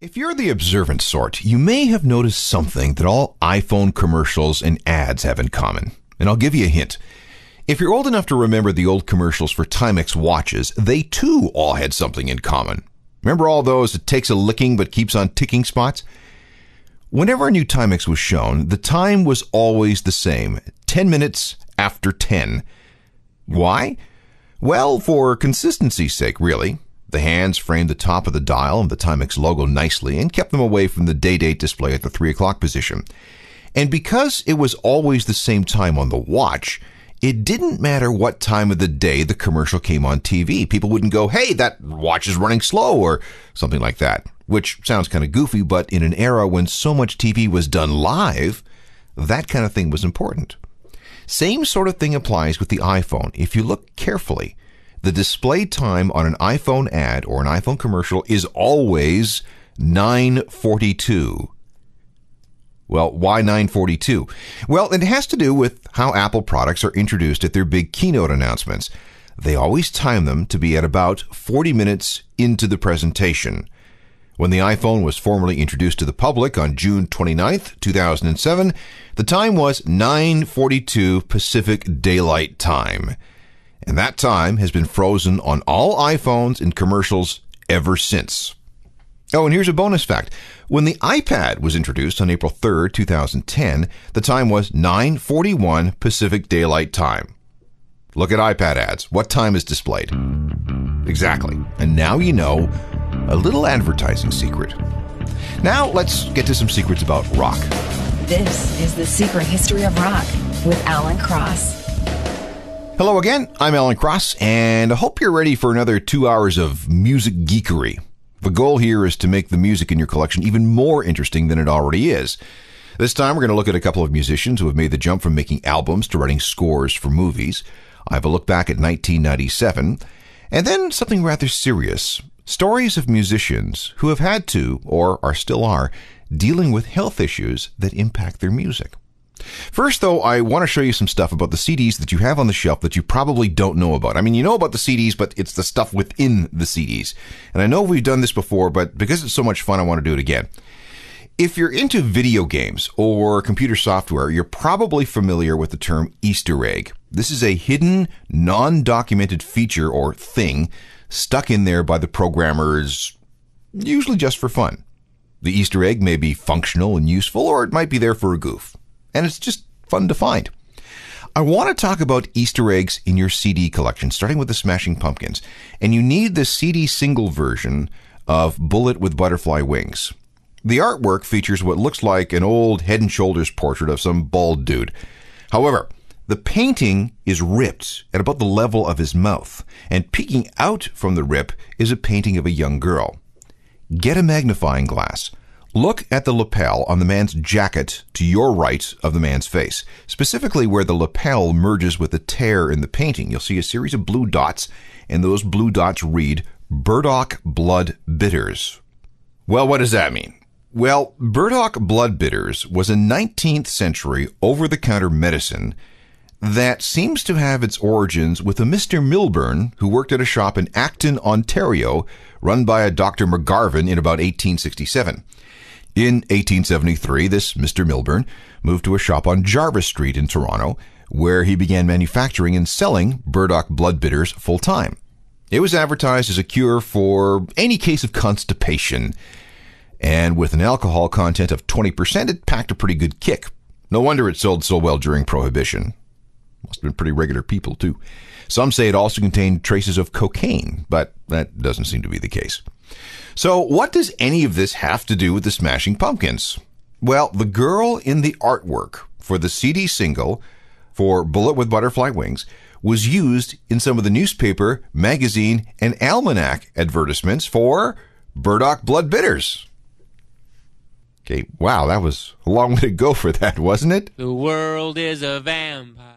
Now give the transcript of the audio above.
If you're the observant sort, you may have noticed something that all iPhone commercials and ads have in common. And I'll give you a hint. If you're old enough to remember the old commercials for Timex watches, they too all had something in common. Remember all those "it takes a licking but keeps on ticking" spots? Whenever a new Timex was shown, the time was always the same, 10 minutes after 10. Why? Well, for consistency's sake, really. The hands framed the top of the dial and the Timex logo nicely and kept them away from the day-date display at the 3 o'clock position. And because it was always the same time on the watch, it didn't matter what time of the day the commercial came on TV. People wouldn't go, "Hey, that watch is running slow," or something like that, which sounds kind of goofy, but in an era when so much TV was done live, that kind of thing was important. Same sort of thing applies with the iPhone. If you look carefully, the display time on an iPhone ad or an iPhone commercial is always 9:42. Well, why 9:42? Well, it has to do with how Apple products are introduced at their big keynote announcements. They always time them to be at about 40 minutes into the presentation. When the iPhone was formally introduced to the public on June 29th, 2007, the time was 9:42 Pacific Daylight Time. And that time has been frozen on all iPhones and commercials ever since. Oh, and here's a bonus fact. When the iPad was introduced on April 3rd, 2010, the time was 9:41 Pacific Daylight Time. Look at iPad ads. What time is displayed? Exactly. And now you know a little advertising secret. Now let's get to some secrets about rock. This is The Secret History of Rock with Alan Cross. Hello again, I'm Alan Cross, and I hope you're ready for another 2 hours of music geekery. The goal here is to make the music in your collection even more interesting than it already is. This time we're going to look at a couple of musicians who have made the jump from making albums to writing scores for movies. I have a look back at 1997, and then something rather serious. Stories of musicians who have had to, or still are, dealing with health issues that impact their music. First, though, I want to show you some stuff about the CDs that you have on the shelf that you probably don't know about. I mean, you know about the CDs, but it's the stuff within the CDs. And I know we've done this before, but because it's so much fun, I want to do it again. If you're into video games or computer software, you're probably familiar with the term Easter egg. This is a hidden, non-documented feature or thing stuck in there by the programmers, usually just for fun. The Easter egg may be functional and useful, or it might be there for a goof. And it's just fun to find. I want to talk about Easter eggs in your CD collection, starting with the Smashing Pumpkins. And you need the CD single version of Bullet with Butterfly Wings. The artwork features what looks like an old Head and Shoulders portrait of some bald dude. However, the painting is ripped at about the level of his mouth, and peeking out from the rip is a painting of a young girl. Get a magnifying glass. Look at the lapel on the man's jacket to your right of the man's face, specifically where the lapel merges with the tear in the painting. You'll see a series of blue dots, and those blue dots read Burdock Blood Bitters. Well, what does that mean? Well, Burdock Blood Bitters was a 19th century over-the-counter medicine that seems to have its origins with a Mr. Milburn who worked at a shop in Acton, Ontario, run by a Dr. McGarvin in about 1867. In 1873, this Mr. Milburn moved to a shop on Jarvis Street in Toronto, where he began manufacturing and selling Burdock Blood Bitters full-time. It was advertised as a cure for any case of constipation, and with an alcohol content of 20%, it packed a pretty good kick. No wonder it sold so well during Prohibition. Must have been pretty regular people, too. Some say it also contained traces of cocaine, but that doesn't seem to be the case. So what does any of this have to do with the Smashing Pumpkins? Well, the girl in the artwork for the CD single for Bullet with Butterfly Wings was used in some of the newspaper, magazine, and almanac advertisements for Burdock Blood Bitters. Okay, wow, that was a long way to go for that, wasn't it? The world is a vampire.